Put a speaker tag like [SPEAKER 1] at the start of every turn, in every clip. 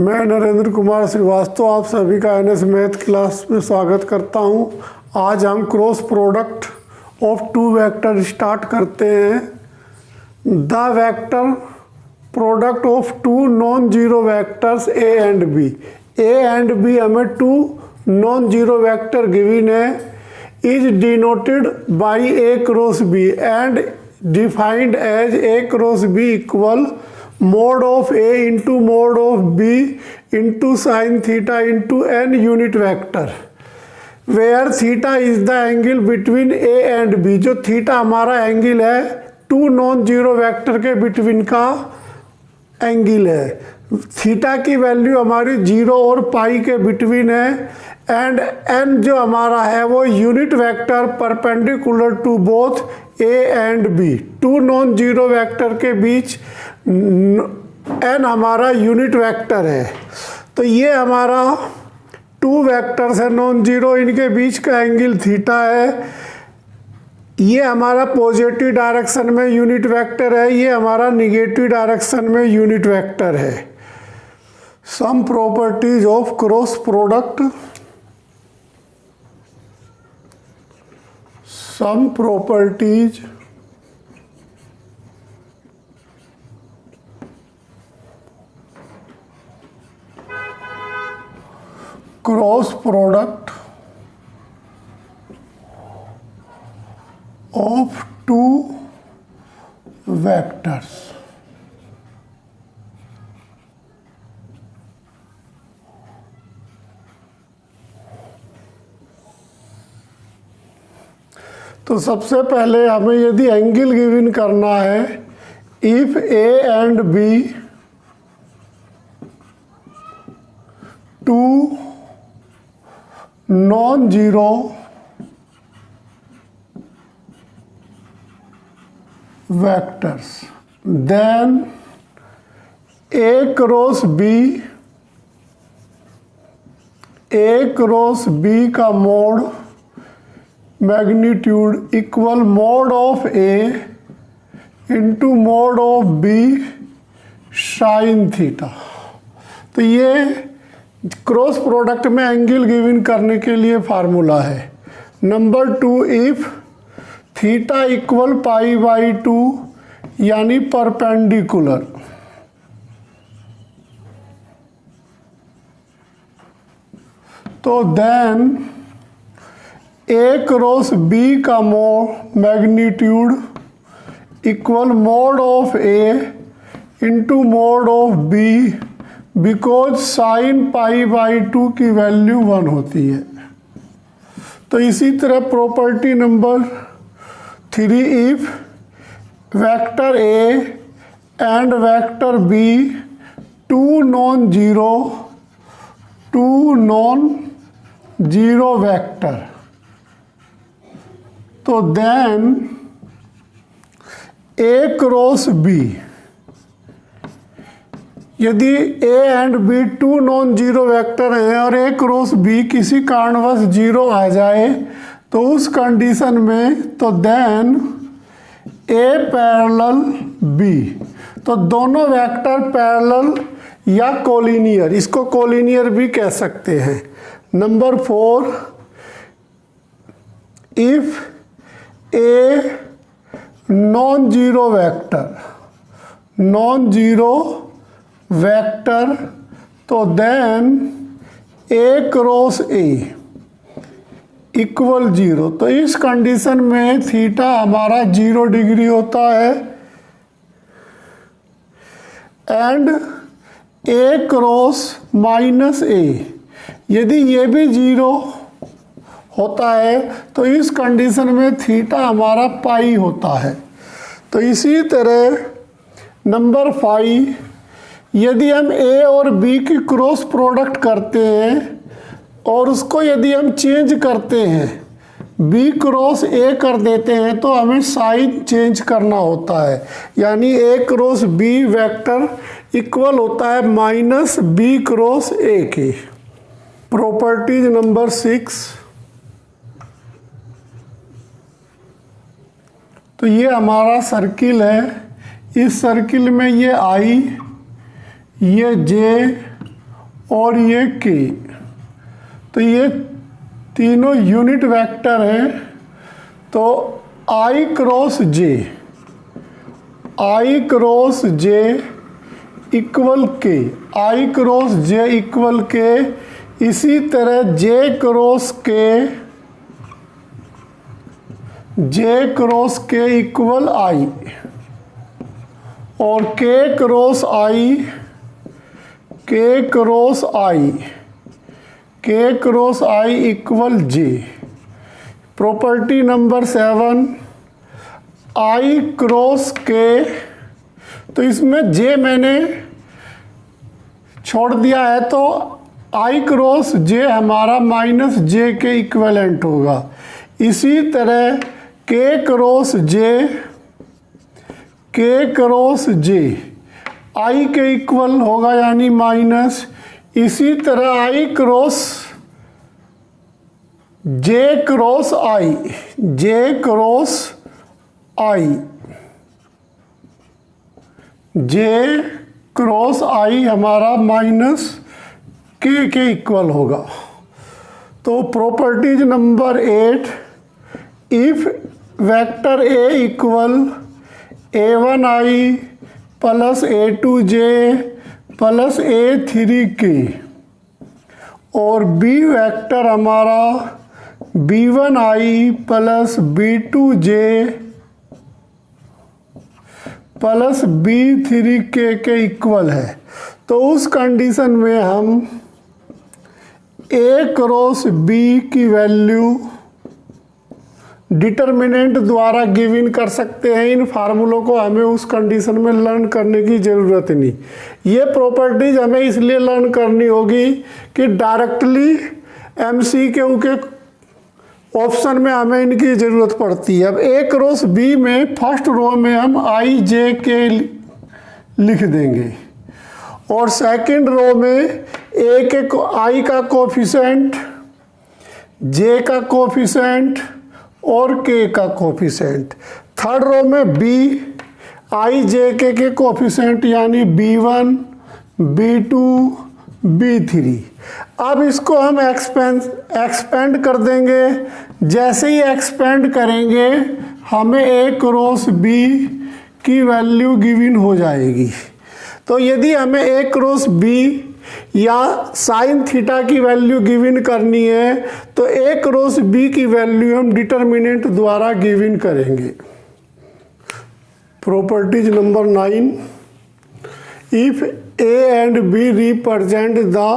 [SPEAKER 1] मैं नरेंद्र कुमार श्रीवास्तव आप सभी का एनएस मैथ क्लास में स्वागत करता हूं। आज हम cross product of two vector start करते हैं। The vector product of two non zero vectors A and B. A and B हमें two non zero vector given है, is denoted by A cross B and defined as A cross B equal mod of A into mod of B into sin theta into n unit vector where theta is the angle between A and B। जो theta हमारा angle है to non zero vector के between का angle है। Theta की value हमारी 0 और पाई के बिटवीन है एंड n जो हमारा है वो unit vector perpendicular to both A and B। Two non zero vector के बीच n हमारा यूनिट वेक्टर है, तो ये हमारा टू वेक्टर्स है नॉन जीरो, इनके बीच का एंगल थीटा है। ये हमारा पॉजिटिव डायरेक्शन में यूनिट वेक्टर है, ये हमारा निगेटिव डायरेक्शन में यूनिट वेक्टर है। Some properties of cross product. Some properties cross product of two vectors. तो सबसे पहले हमें यदि एंगल गिवन करना है, if A and B two non zero vectors, then A cross B का mod magnitude equal mod of A into mod of B sine theta. तो ये क्रॉस प्रोडक्ट में एंगल गिवन करने के लिए फार्मूला है। Number 2, if theta equal pi by 2 यानी perpendicular, तो देन ए क्रॉस बी का mod magnitude equal mod of A into mod of B, because sine pi by 2 की वैल्यू 1 होती है। तो इसी तरह property number 3, if vector A and vector B two non zero vector, तो then A cross B, यदि A and B two non zero vector हैं और ए क्रॉस बी किसी कारणवश जीरो आ जाए तो उस कंडीशन में तो देन ए पैरेलल बी, तो दोनों वेक्टर पैरेलल या कोलिनियर, इसको कोलिनियर भी कह सकते हैं। Number 4, if A non zero vector, तो then A cross A equal 0। तो इस कंडीशन में थीटा हमारा 0 डिग्री होता है एंड ए क्रॉस माइनस ए, यदि ये भी 0 होता है तो इस कंडीशन में थीटा हमारा पाई होता है। तो इसी तरह नंबर 5, यदि हम ए और बी की क्रॉस प्रोडक्ट करते हैं और उसको यदि हम चेंज करते हैं, बी क्रॉस ए कर देते हैं, तो हमें साइन चेंज करना होता है, यानी ए क्रॉस बी वेक्टर इक्वल होता है माइनस बी क्रॉस ए की। प्रॉपर्टीज नंबर 6, तो ये हमारा सर्किल है, इस सर्किल में ये आई, ये जे और ये के। तो ये तीनों यूनिट वेक्टर हैं। तो I क्रॉस जे इक्वल के, I क्रॉस जे इक्वल के। इसी तरह जे क्रॉस के इक्वल I और के cross I equal J. Property number 7 I cross के। तो इसमें जे मैंने छोड़ दिया है, तो I क्रॉस जे हमारा माइनस जे के इक्विवेलेंट होगा। इसी तरह के क्रॉस जे I के इक्वल होगा यानी माइनस। इसी तरह I cross J cross I हमारा माइनस के इक्वल होगा। तो properties number 8, if vector A equal A1I plus A2J plus A3K और B वेक्टर हमारा B1I plus B2J plus B3K के इक्वल है, तो उस कंडीशन में हम A क्रॉस B की वैल्यू डिटर्मिनेंट द्वारा गिव इन कर सकते हैं। इन फार्मूलों को हमें उस कंडीशन में लर्न करने की ज़रूरत नहीं। ये प्रॉपर्टीज हमें इसलिए लर्न करनी होगी कि डायरेक्टली MCQ के ऑप्शन में हमें इनकी ज़रूरत पड़ती है। अब A क्रॉस B में फर्स्ट रो में हम IJK लिख देंगे और सेकंड रो में I का कोफिशिएंट, J का कोफिशिएंट और K का कोफिशिएंट। थर्ड रो में IJK के कोफिशिएंट यानी B1, B2, B3। अब इसको हम एक्सपेंड कर देंगे। जैसे ही एक्सपेंड करेंगे हमें A क्रॉस B की वैल्यू गिवन हो जाएगी। तो यदि हमें A क्रॉस B या साइन थीटा की वैल्यू गिवन करनी है तो A क्रॉस B की वैल्यू हम डिटर्मिनेंट द्वारा गिवन करेंगे। Properties number 9, if A and B represent the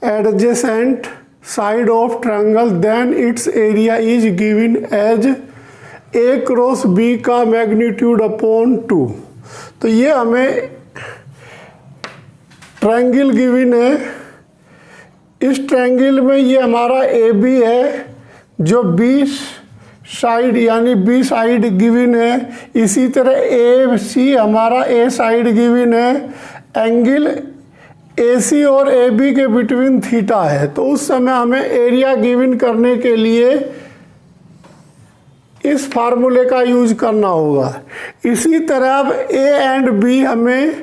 [SPEAKER 1] adjacent side of triangle then its area is given as A cross B का magnitude upon 2। तो ये हमें ट्रायंगल गिवन है। इस ट्रायंगल में ये हमारा AB है जो B साइड यानी B साइड गिवन है। इसी तरह AC हमारा A साइड गिवन है। एंगल AC और AB के बिटवीन थीटा है। तो उस समय हमें एरिया गिवन करने के लिए इस फार्मूले का यूज करना होगा। इसी तरह अब A एंड B हमें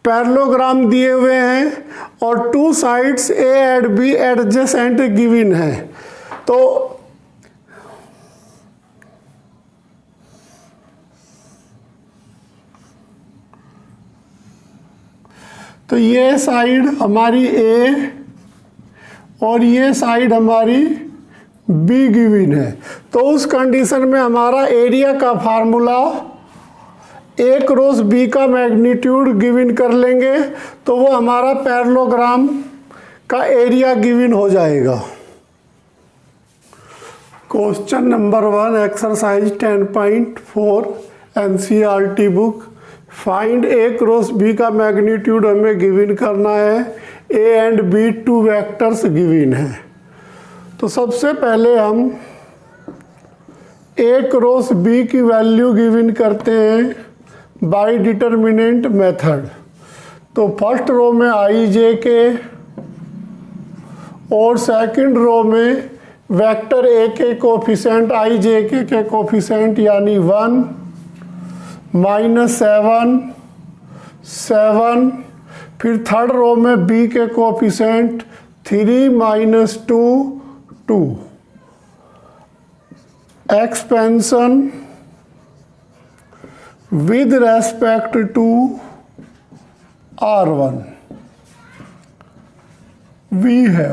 [SPEAKER 1] पैरेललोग्राम दिए हुए हैं और two sides A and B adjacent given है। तो ये साइड हमारी A और ये साइड हमारी B गिवन है। तो उस कंडीशन में हमारा एरिया का फार्मूला A क्रॉस B का मैग्नीट्यूड गिवन कर लेंगे तो वो हमारा पैरेललोग्राम का एरिया गिवन हो जाएगा। Question number 1 exercise 10.4 NCERT book. Find A cross B का मैग्नीट्यूड हमें गिवन करना है। A and B two vectors given है। तो सबसे पहले हम A क्रॉस B की वैल्यू गिवन करते हैं बाय डिटर्मिनेंट मेथड। तो फर्स्ट रो में IJK और सेकंड रो में वेक्टर A के कोफिशिएंट IJK के कोफिशिएंट यानी 1, -7, 7, फिर थर्ड रो में बी के coefficient 3 minus 2 2, expansion with respect to R1 वी है।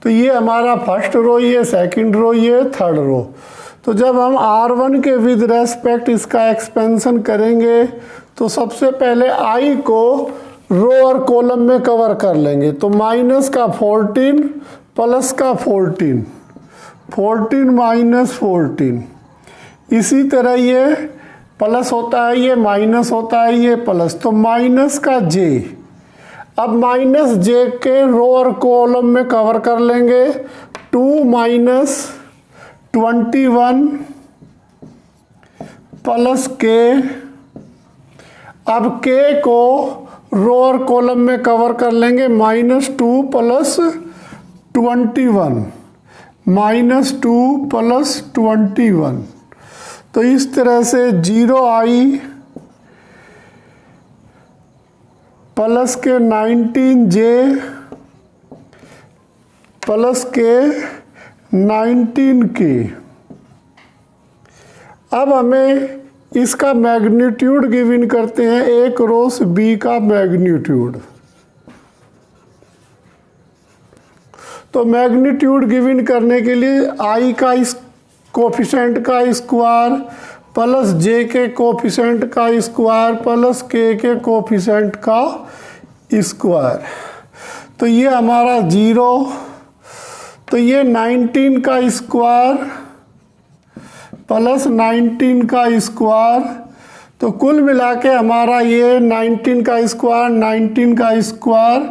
[SPEAKER 1] तो ये हमारा फर्स्ट रो, ये सेकंड रो, ये थर्ड रो। तो जब हम R1 के विद रेस्पेक्ट इसका एक्सपेंशन करेंगे तो सबसे पहले I को रो और कॉलम में कवर कर लेंगे। तो माइनस का 14 प्लस का 14, 14 माइनस 14। इसी तरह ये प्लस होता है, ये माइनस होता है, ये प्लस। तो माइनस का J, अब माइनस J के रो और कॉलम में कवर कर लेंगे। 2 माइनस 21 प्लस K, अब K को रो और कॉलम में कवर कर लेंगे। -2 प्लस 21, -2 प्लस 21। तो इस तरह से 0i प्लस के 19j प्लस के 19k। अब हमें इसका मैग्नीट्यूड गिवन करते हैं, एक रो से बी का मैग्नीट्यूड। तो मैग्नीट्यूड गिवन करने के लिए आई का इस कोफिशिएंट का स्क्वायर प्लस जे के कोफिशिएंट का स्क्वायर प्लस के कोफिशिएंट का स्क्वायर। तो ये हमारा 0, तो ये 19 का स्क्वायर प्लस 19 का स्क्वायर। तो कुल मिला के हमारा ये 19 का स्क्वायर, 19 का स्क्वायर,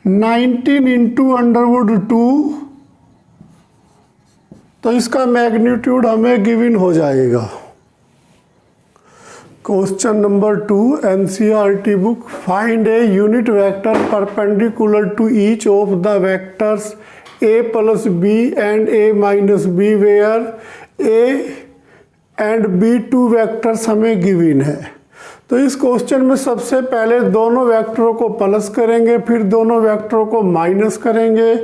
[SPEAKER 1] 19 इंटू √2। तो इसका मैग्नीट्यूड हमें गिवन हो जाएगा। Question number 2 NCERT book, find a unit vector perpendicular to each of the vectors a plus b and a minus b where a and b two vectors हमें given है। तो इस question में सबसे पहले दोनों वेक्टरों को प्लस करेंगे, फिर दोनों वेक्टरों को माइनस करेंगे,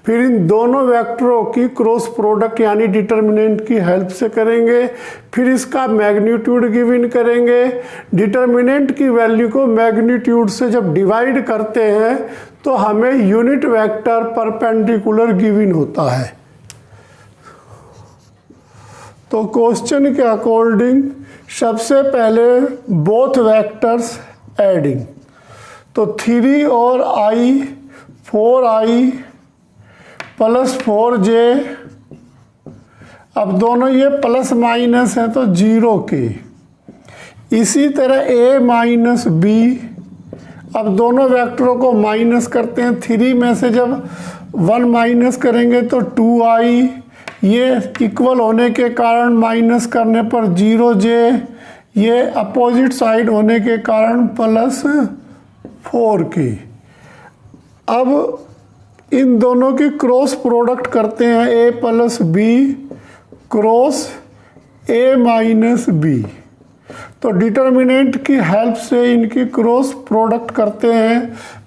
[SPEAKER 1] फिर इन दोनों वेक्टरों की क्रॉस प्रोडक्ट यानी डिटर्मिनेंट की हेल्प से करेंगे, फिर इसका मैग्नीट्यूड गिवन करेंगे। डिटर्मिनेंट की वैल्यू को मैग्नीट्यूड से जब डिवाइड करते हैं तो हमें यूनिट वेक्टर परपेंडिकुलर गिवन होता है। तो क्वेश्चन के अकॉर्डिंग सबसे पहले बोथ वेक्टर्स एडिंग, तो 3 और i 4i प्लस 4j। अब दोनों ये प्लस माइनस है तो 0 के। इसी तरह a माइनस b, अब दोनों वेक्टरों को माइनस करते हैं। 3 में से जब 1 माइनस करेंगे तो 2i, ये इक्वल होने के कारण माइनस करने पर 0j, ये अपोजिट साइड होने के कारण प्लस 4k। अब इन दोनों की क्रॉस प्रोडक्ट करते हैं, a plus b cross a minus b। तो डिटर्मिनेंट की हेल्प से इनकी क्रॉस प्रोडक्ट करते हैं।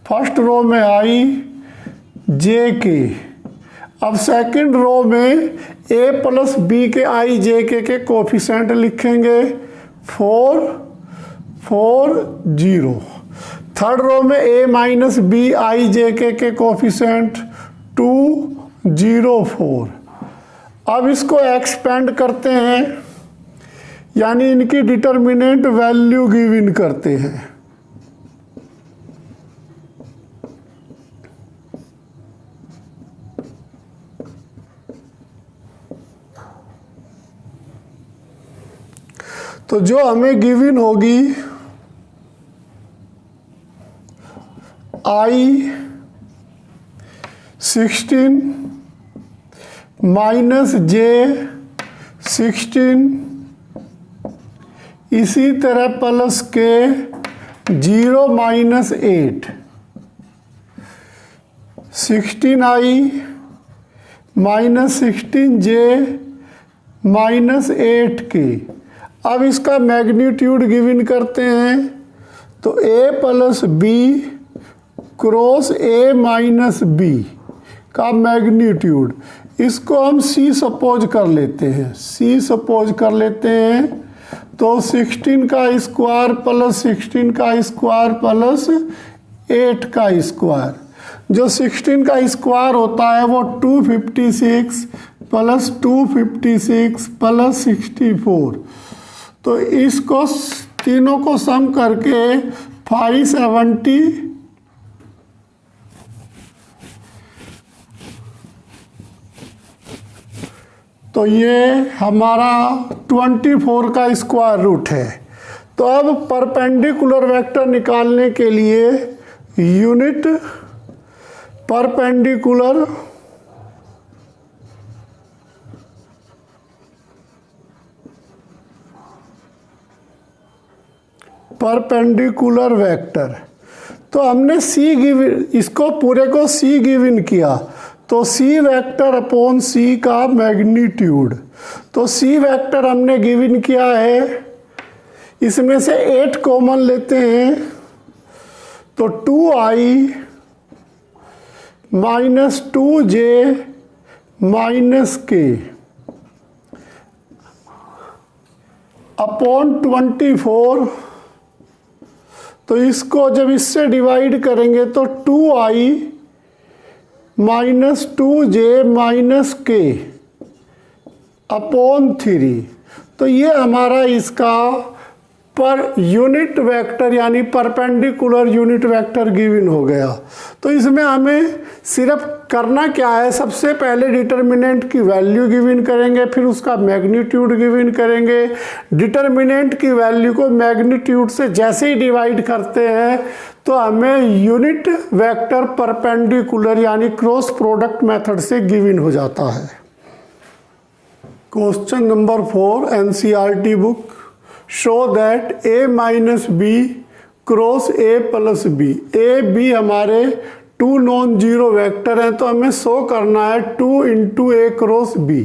[SPEAKER 1] फर्स्ट रो में i j k, अब सेकंड रो में a प्लस b के i j के कोफिशिएंट लिखेंगे 4 4 0। थर्ड रो में a minus b i j के कोफिशिएंट 2 0 4। अब इसको एक्सपेंड करते हैं, यानी इनकी डिटर्मिनेंट वैल्यू गिवन करते हैं। तो जो हमें गिवन होगी i 16 माइनस j 16, इसी तरह प्लस के 0 minus 8, 16i minus 16j minus 8k। अब इसका मैग्नीट्यूड गिवन करते हैं, तो a plus b cross A minus B का मैग्नीट्यूड, इसको हम सी सपोज कर लेते हैं, सी सपोज कर लेते हैं। तो 16 का स्क्वायर प्लस 16 का स्क्वायर प्लस 8 का स्क्वायर, जो 16 का स्क्वायर होता है वो 256 प्लस 256 प्लस 64। तो इसको तीनों को सम करके 570 तो ये हमारा 24 का स्क्वायर रूट है। तो अब परपेंडिकुलर वेक्टर निकालने के लिए यूनिट परपेंडिकुलर परपेंडिकुलर वेक्टर, तो हमने सी गिवन, इसको पूरे को सी गिवन किया, तो सी वेक्टर अपॉन सी का मैग्नीट्यूड। तो सी वेक्टर हमने गिवन किया है, इसमें से 8 कॉमन लेते हैं, तो 2i minus 2j minus k upon 24। तो इसको जब इससे डिवाइड करेंगे तो 2i minus 2j minus k upon 3। तो ये हमारा इसका पर यूनिट वेक्टर यानी परपेंडिकुलर यूनिट वेक्टर गिवन हो गया। तो इसमें हमें सिर्फ करना क्या है, सबसे पहले डिटर्मिनेंट की वैल्यू गिवन करेंगे, फिर उसका मैग्नीट्यूड गिवन करेंगे। डिटर्मिनेंट की वैल्यू को मैग्नीट्यूड से जैसे ही डिवाइड करते हैं तो हमें यूनिट वेक्टर परपेंडिकुलर यानी क्रॉस प्रोडक्ट मेथड से गिवन हो जाता है। Question number 4 NCERT book, show that a minus B cross a plus B. A B हमारे 2 नॉन जीरो वेक्टर हैं, तो हमें शो करना है 2 into A cross B.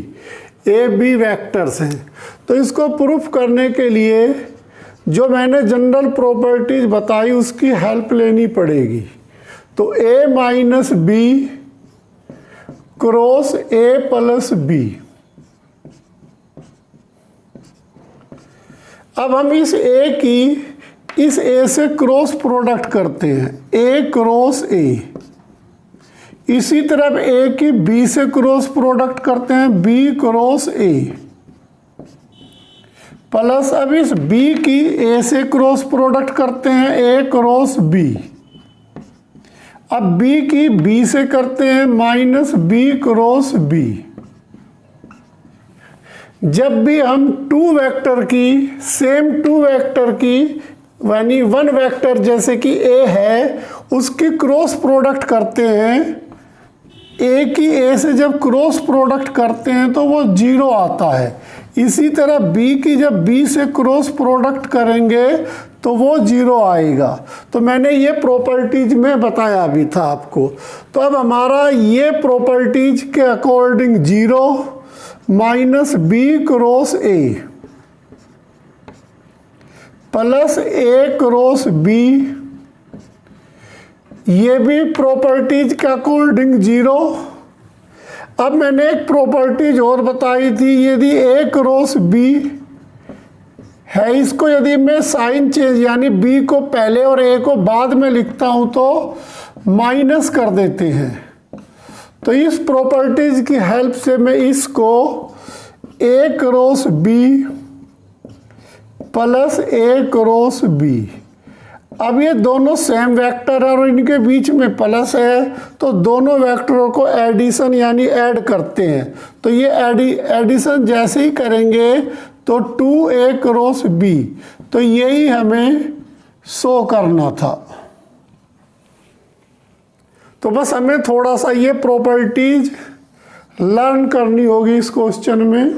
[SPEAKER 1] A B vectors हैं, तो इसको प्रूफ करने के लिए जो मैंने जनरल प्रॉपर्टीज बताई उसकी हेल्प लेनी पड़ेगी। तो a minus B cross a plus B. अब हम इस a की इस a से क्रॉस प्रोडक्ट करते हैं, a क्रॉस a। इसी तरह a की b से क्रॉस प्रोडक्ट करते हैं, b क्रॉस a। प्लस अब इस b की a से क्रॉस प्रोडक्ट करते हैं, a क्रॉस b। अब b की b से करते हैं माइनस b क्रॉस b। जब भी हम 2 वेक्टर की सेम 2 वेक्टर की यानी 1 वेक्टर जैसे कि a है उसकी क्रॉस प्रोडक्ट करते हैं, a की a से जब क्रॉस प्रोडक्ट करते हैं तो वो 0 आता है। इसी तरह b की जब b से क्रॉस प्रोडक्ट करेंगे तो वो 0 आएगा। तो मैंने ये प्रॉपर्टीज में बताया भी था आपको। तो अब हमारा ये प्रॉपर्टीज के according 0 minus B cross A plus A cross B, ये भी प्रॉपर्टीज के अकॉर्डिंग 0। अब मैंने एक प्रॉपर्टीज और बताई थी, यदि ए क्रॉस बी है, इसको यदि मैं साइन चेंज यानी बी को पहले और ए को बाद में लिखता हूं तो माइनस कर देते हैं। तो इस प्रॉपर्टीज की हेल्प से मैं इसको a cross b plus a cross b, अब ये दोनों सेम वेक्टर है और इनके बीच में प्लस है, तो दोनों वेक्टरों को एडिशन यानी ऐड करते हैं। तो ये एडिशन जैसे ही करेंगे तो 2a क्रॉस b, तो यही हमें शो करना था। तो बस हमें थोड़ा सा ये प्रॉपर्टीज लर्न करनी होगी इस क्वेश्चन में।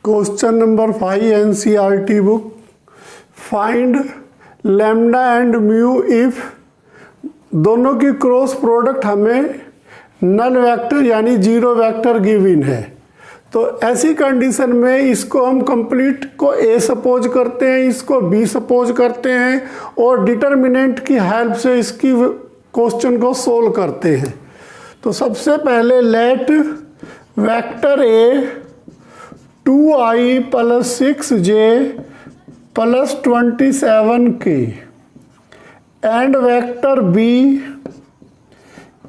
[SPEAKER 1] Question number 5 NCERT book, find lambda and mu if दोनों की क्रॉस प्रोडक्ट हमें नल वेक्टर यानी 0 वेक्टर गिवन है। तो ऐसी कंडीशन में इसको हम कंप्लीट को ए सपोज करते हैं, इसको बी सपोज करते हैं और डिटर्मिनेंट की हेल्प से इसकी क्वेश्चन को सोल्व करते हैं। तो सबसे पहले let vector A 2i + 6j + 27k and vector B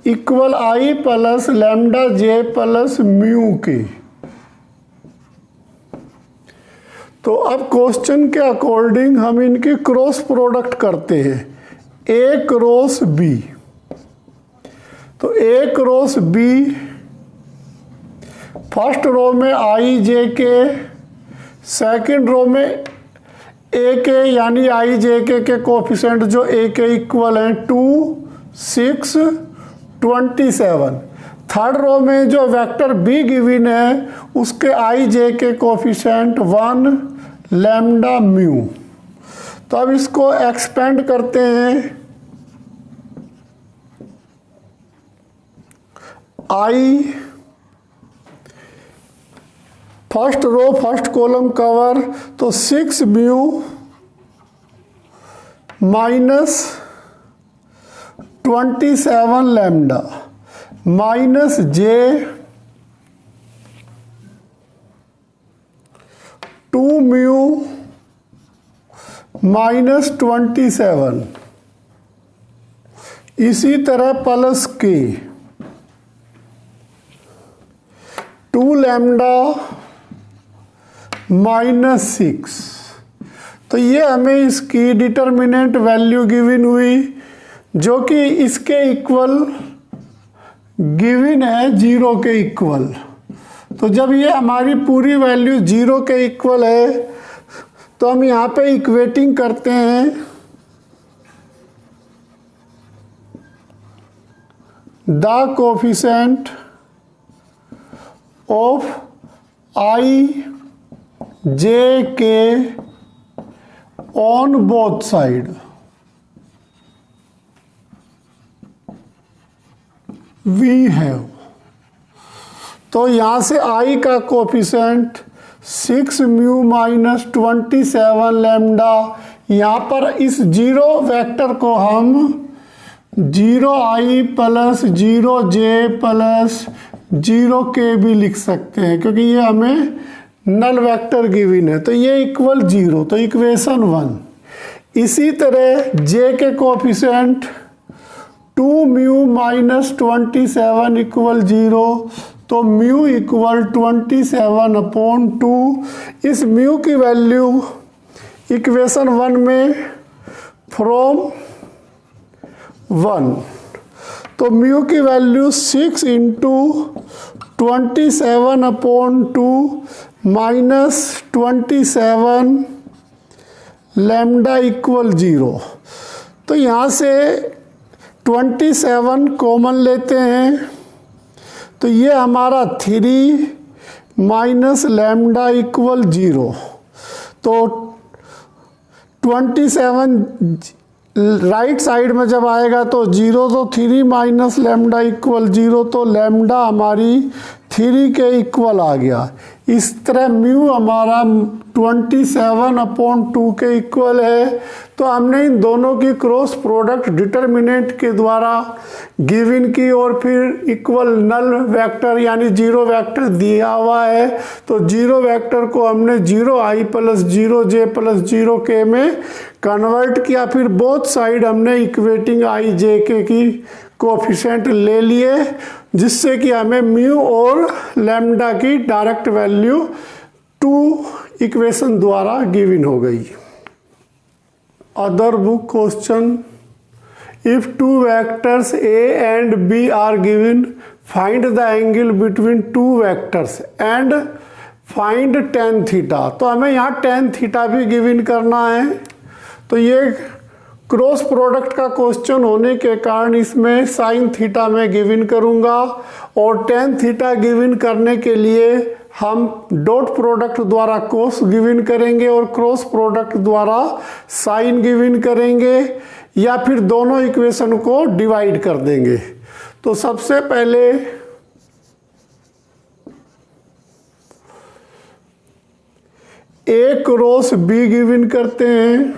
[SPEAKER 1] equal i + λj + μk। तो अब क्वेश्चन के अकॉर्डिंग हम इनके क्रॉस प्रोडक्ट करते हैं, ए क्रॉस बी। तो ए क्रॉस बी फर्स्ट रो में आई जे के, सेकंड रो में ए के यानी आई जे के कोफिशिएंट जो ए के इक्वल हैं 2, 6, 27। थर्ड रो में जो वेक्टर बी गिवन है उसके आई जे के कोफिशिएंट 1 लैम्डा म्यू। तो अब इसको एक्सपेंड करते हैं, I first row first column cover, तो 6 mu minus 27 lambda minus J 2 mu minus 27, इसी तरह प्लस के 2 लैम्डा माइनस 6। तो ये हमें इसकी डिटर्मिनेंट वैल्यू गिवन हुई जो कि इसके इक्वल गिवन है 0 के इक्वल। तो जब ये हमारी पूरी वैल्यू 0 के इक्वल है तो हम यहाँ पे इक्वेटिंग करते हैं the coefficient of I J के on both side. We have, तो यहाँ से i का कोफिशिएंट 6 म्यू माइनस 27 लैम्डा, यहाँ पर इस 0 वेक्टर को हम 0i + 0j + 0k भी लिख सकते हैं क्योंकि ये हमें नल वेक्टर गिवन है। तो ये इक्वल 0, तो इक्वेशन 1। इसी तरह j के कोफिशिएंट 2 म्यू माइनस 27 इक्वल 0, तो म्यू इक्वल 27/2। इस म्यू की वैल्यू इक्वेशन 1 में फ्रॉम 1, तो म्यू की वैल्यू 6 × 27/2 माइनस 27 लैम्डा इक्वल 0। तो यहाँ से 27 कॉमन लेते हैं तो ये हमारा 3 माइनस लैम्डा इक्वल 0। तो 27 राइट साइड में जब आएगा तो 0, तो 3 माइनस लैम्डा इक्वल 0, तो लैम्डा हमारी 3 के इक्वल आ गया। इस तरह म्यू हमारा 27/2 के इक्वल है। तो हमने इन दोनों की क्रॉस प्रोडक्ट डिटर्मिनेंट के द्वारा गिवन की और फिर इक्वल नल वेक्टर यानी 0 वेक्टर दिया हुआ है। तो 0 वेक्टर को हमने 0i + 0j + 0k में कन्वर्ट किया, फिर बोथ साइड हमने इक्वेटिंग i j k की कोफिशिएंट ले लिए जिससे कि हमें म्यू और लैम्डा की डायरेक्ट वैल्यू 2 इक्वेशन द्वारा गिवन हो गई। Other book question, if 2 vectors a and b are given, find the angle between 2 vectors and find tan theta. तो हमें यहाँ tan थीटा भी गिवन करना है। तो ये क्रॉस प्रोडक्ट का क्वेश्चन होने के कारण इसमें sin थीटा में गिवन करूँगा और tan थीटा गिवन करने के लिए हम डॉट प्रोडक्ट द्वारा कोस गिवन करेंगे और क्रॉस प्रोडक्ट द्वारा साइन गिवन करेंगे या फिर दोनों इक्वेशन को डिवाइड कर देंगे। तो सबसे पहले ए क्रॉस बी गिवन करते हैं।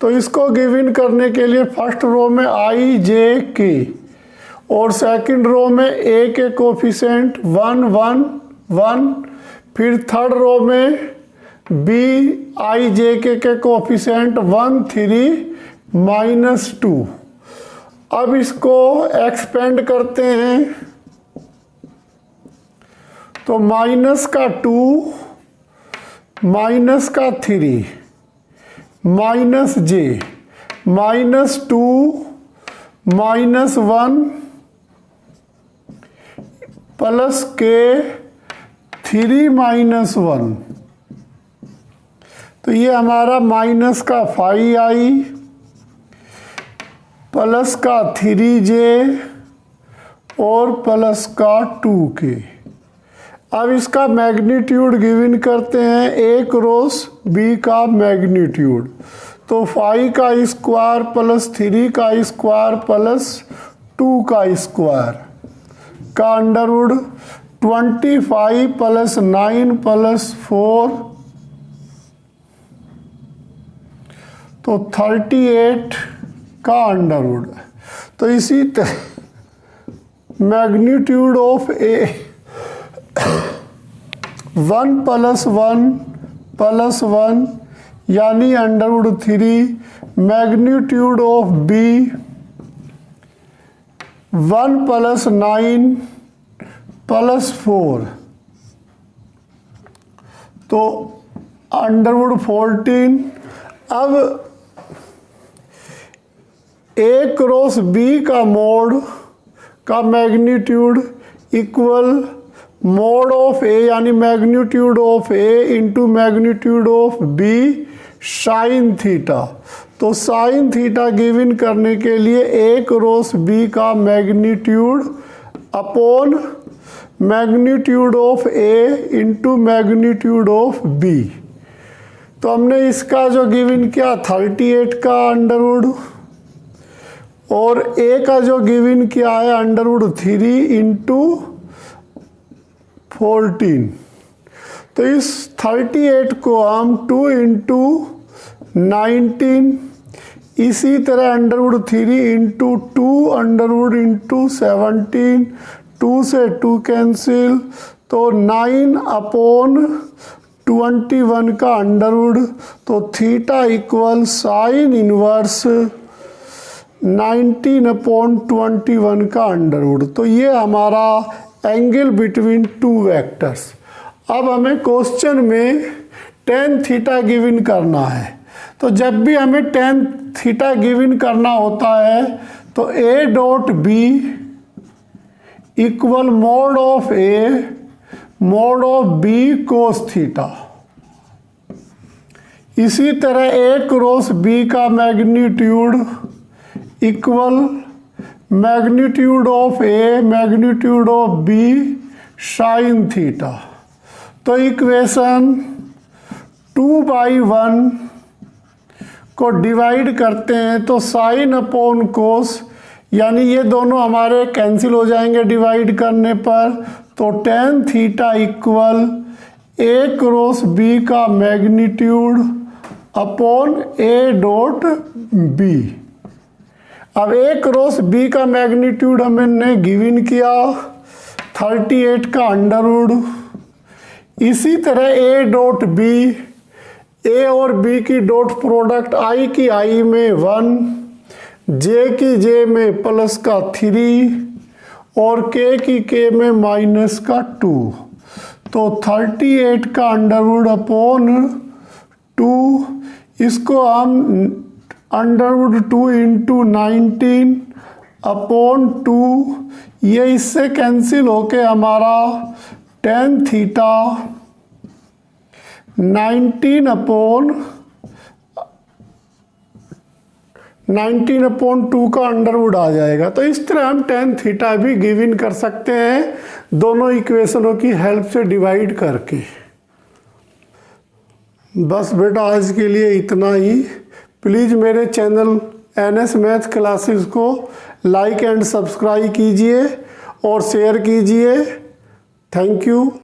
[SPEAKER 1] तो इसको गिवन करने के लिए फर्स्ट रो में आई जे के और सेकंड रो में ए के कोफिशिएंट 1 1 1, फिर थर्ड रो में बी आई जे के कोफिशिएंट 1 3 -2। अब इसको एक्सपेंड करते हैं तो माइनस का 2 माइनस का 3 माइनस जे -2 -1 प्लस के 3 -1। तो ये हमारा माइनस का 5 आई प्लस का 3j और प्लस का 2k। अब इसका मैग्नीट्यूड गिवन करते हैं ए क्रॉस बी का मैग्नीट्यूड। तो 5 का स्क्वायर प्लस 3 का स्क्वायर प्लस 2 का स्क्वायर का अंडरवुड 25 प्लस 9 प्लस 4 तो 38 का अंडरवुड। तो इसी तरह मैग्नीट्यूड ऑफ ए 1 + 1 + 1 यानी अंडरवुड 3। मैग्नीट्यूड ऑफ बी 1 + 9 + 4 तो अंडरवुड 14। अब ए क्रॉस बी का मोड का magnitude equal mod of A यानी magnitude of A into magnitude of B sine theta. तो साइन थीटा गिवन करने के लिए ए क्रॉस बी का magnitude upon magnitude of A into magnitude of B. तो हमने इसका जो गिवन किया 38 का अंडरवुड और ए का जो गिवन किया है अंडरवुड 3 इंटू 14। तो इस 38 को हम 2 इंटू 19 इसी तरह अंडरवुड 3 इंटू 2 अंडरवुड इंटू 17 2 से 2 कैंसिल तो 9 अपॉन 21 का अंडरवुड। तो थीटा इक्वल साइन इनवर्स 19/21 का अंडरवुड। तो ये हमारा एंगल बिटवीन टू वेक्टर्स। अब हमें क्वेश्चन में tan थीटा गिवन करना है। तो जब भी हमें tan थीटा गिवन करना होता है तो a dot B equal mod of A mod of B cos theta. इसी तरह a क्रॉस बी का magnitude equal magnitude of A magnitude of B sine theta. तो इक्वेशन 2/1 को डिवाइड करते हैं तो साइन अपॉन कोस यानी ये दोनों हमारे कैंसिल हो जाएंगे डिवाइड करने पर। तो tan theta equal A cross B का magnitude upon A dot B. अब ए क्रॉस बी का मैग्नीट्यूड हमने गिवन किया 38 का अंडरवुड। इसी तरह ए डॉट बी ए और बी की डॉट प्रोडक्ट आई की आई में 1 जे की जे में प्लस का 3 और के की के में माइनस का 2। तो 38 का अंडरवुड अपॉन 2 इसको हम अंडरवुड 2 इंटू 19 अपॉन 2 ये इससे कैंसिल होके हमारा tan थीटा 19/2 का अंडरवुड आ जाएगा। तो इस तरह हम tan थीटा भी गिवन कर सकते हैं दोनों इक्वेशनों की हेल्प से डिवाइड करके। बस बेटा आज के लिए इतना ही। प्लीज़ मेरे चैनल NS मैथ क्लासेस को लाइक एंड सब्सक्राइब कीजिए और शेयर कीजिए। Thank you.